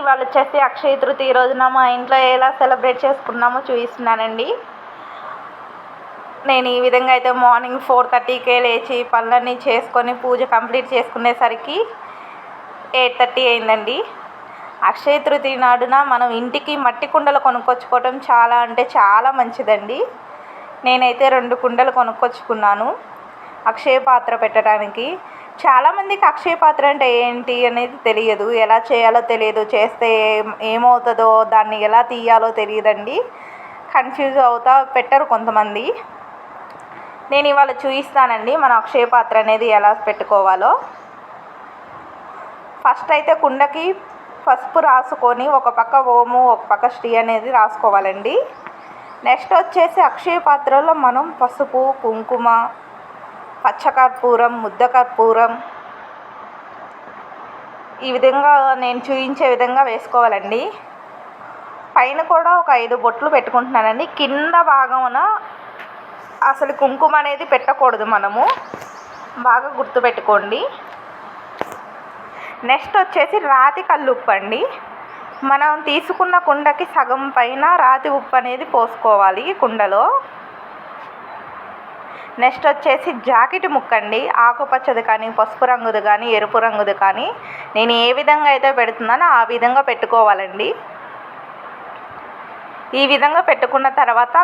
ఇవాళ వచ్చేసి అక్షయ తృతీయ రోజున మా ఇంట్లో ఎలా సెలబ్రేట్ చేసుకున్నామో చూపిస్తున్నానండి. నేను ఈ విధంగా అయితే మార్నింగ్ 4:30కే లేచి పనులన్నీ చేసుకొని పూజ కంప్లీట్ చేసుకునేసరికి 8:30 అయిందండి. అక్షయ తృతీయ నాడున మనం ఇంటికి మట్టి కుండలు కొనుక్కొచ్చుకోవటం చాలా అంటే చాలా మంచిదండి. నేనైతే 2 కుండలు కొనుక్కొచ్చుకున్నాను అక్షయ పాత్ర పెట్టడానికి. చాలామందికి అక్షయ పాత్ర అంటే ఏంటి అనేది తెలియదు, ఎలా చేయాలో తెలియదు, చేస్తే ఏమవుతుందో, దాన్ని ఎలా తీయాలో తెలియదండి. కన్ఫ్యూజ్ అవుతా పెట్టరు కొంతమంది. నేను ఇవాళ చూపిస్తానండి మన అక్షయ పాత్ర అనేది ఎలా పెట్టుకోవాలో. ఫస్ట్ అయితే కుండకి పసుపు రాసుకొని ఒక పక్క ఓము ఒక పక్క శ్రీ అనేది రాసుకోవాలండి. నెక్స్ట్ వచ్చేసి అక్షయ పాత్రలో మనం పసుపు, కుంకుమ, పచ్చకర్పూరం, ముద్దకర్పూరం ఈ విధంగా నేను చూపించే విధంగా వేసుకోవాలండి. పైన కూడా ఒక 5 బొట్లు పెట్టుకుంటున్నానండి. కింద భాగమున అసలు కుంకుమ అనేది పెట్టకూడదు, మనము బాగా గుర్తుపెట్టుకోండి. నెక్స్ట్ వచ్చేసి రాతి కల్లుప్పు అండి. మనం తీసుకున్న కుండకి సగం పైన రాతి ఉప్పు అనేది పోసుకోవాలి కుండలో. నెక్స్ట్ వచ్చేసి జాకెట్ ముక్కండి. ఆకుపచ్చది కానీ, పసుపు రంగుది కానీ, ఎరుపు రంగుది కానీ, నేను ఏ విధంగా అయితే పెడుతున్నానో ఆ విధంగా పెట్టుకోవాలండి. ఈ విధంగా పెట్టుకున్న తర్వాత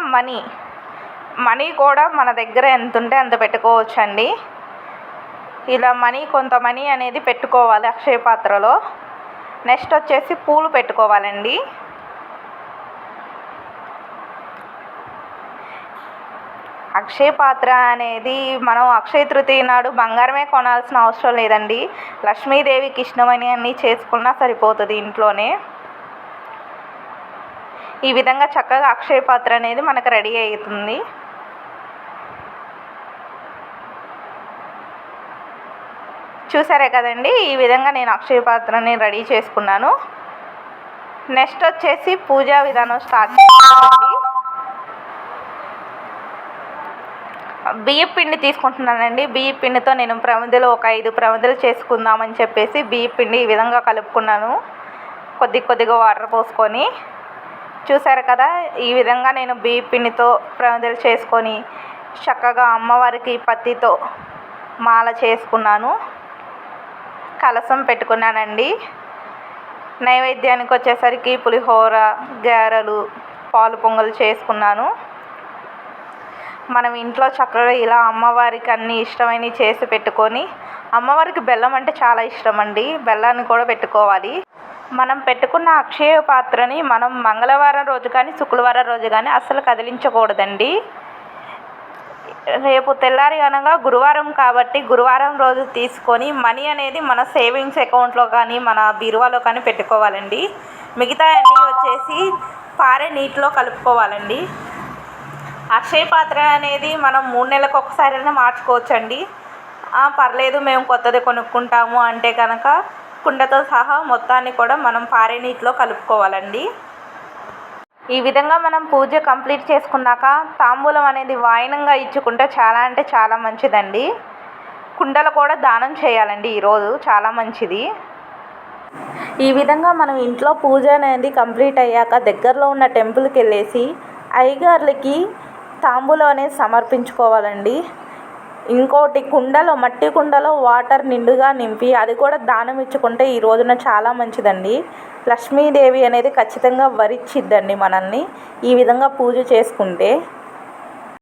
మనీ కూడా మన దగ్గర ఎంత ఉంటే అంత పెట్టుకోవచ్చు అండి. ఇలా కొంత మనీ అనేది పెట్టుకోవాలి అక్షయ పాత్రలో. నెక్స్ట్ వచ్చేసి పూలు పెట్టుకోవాలండి. అక్షయ పాత్ర అనేది మనం అక్షయ తృతీయ నాడు బంగారమే కొనాల్సిన అవసరం లేదండి. లక్ష్మీదేవికి ఇష్టమని అన్నీ చేసుకున్నా సరిపోతుంది ఇంట్లోనే. ఈ విధంగా చక్కగా అక్షయ పాత్ర అనేది మనకు రెడీ అవుతుంది. చూసారే కదండి, ఈ విధంగా నేను అక్షయ పాత్రని రెడీ చేసుకున్నాను. నెక్స్ట్ వచ్చేసి పూజా విధానం స్టార్ట్ చేస్తానండి. బియ్యం పిండి తీసుకుంటున్నానండి. బియ్యం పిండితో నేను ప్రమిదలు ఒక 5 ప్రమిదలు చేసుకుందామని చెప్పేసి బియ్యం పిండి ఈ విధంగా కలుపుకున్నాను, కొద్దిగా వాటర్ పోసుకొని. చూసారు కదా, ఈ విధంగా నేను బియ్యం పిండితో ప్రమిదలు చేసుకొని చక్కగా అమ్మవారికి పత్తితో మాల చేసుకున్నాను, కలశం పెట్టుకున్నానండి. నైవేద్యానికి వచ్చేసరికి పులిహోర, గారెలు, పాలు పొంగల్ చేసుకున్నాను. మనం ఇంట్లో చక్కగా ఇలా అమ్మవారికి అన్ని ఇష్టమైనవి చేసి పెట్టుకొని, అమ్మవారికి బెల్లం అంటే చాలా ఇష్టం అండి, బెల్లాన్ని కూడా పెట్టుకోవాలి. మనం పెట్టుకున్న అక్షయ పాత్రని మనం మంగళవారం రోజు కానీ, శుక్రవారం రోజు కానీ అస్సలు కదిలించకూడదండి. రేపు తెల్లారి అనగా గురువారం కాబట్టి గురువారం రోజు తీసుకొని మనీ అనేది మన సేవింగ్స్ అకౌంట్లో కానీ, మన బీరువాలో కానీ పెట్టుకోవాలండి. మిగతా అన్నీ వచ్చేసి పారే నీటిలో కలుపుకోవాలండి. అక్షయ పాత్ర అనేది మనం 3 నెలలకు ఒకసారైనా మార్చుకోవచ్చండి. పర్లేదు మేము కొత్తది కొనుక్కుంటాము అంటే కనుక కుండతో సహా మొత్తాన్ని కూడా మనం పారే నీటిలో కలుపుకోవాలండి. ఈ విధంగా మనం పూజ కంప్లీట్ చేసుకున్నాక తాంబూలం అనేది వాయినంగా ఇచ్చుకుంటే చాలా అంటే చాలా మంచిదండి. కుండలు కూడా దానం చేయాలండి ఈరోజు, చాలా మంచిది. ఈ విధంగా మనం ఇంట్లో పూజ అనేది కంప్లీట్ అయ్యాక దగ్గరలో ఉన్న టెంపుల్కి వెళ్ళేసి అయ్యగారులకి తాంబూలం అనేది సమర్పించుకోవాలండి. ఇంకోటి మట్టి కుండలో వాటర్ నిండుగా నింపి అది కూడా దానం ఇచ్చుకుంటే ఈ రోజున చాలా మంచిదండి. లక్ష్మీదేవి అనేది ఖచ్చితంగా వరిచ్చిద్దండి మనల్ని ఈ విధంగా పూజ చేసుకుంటే.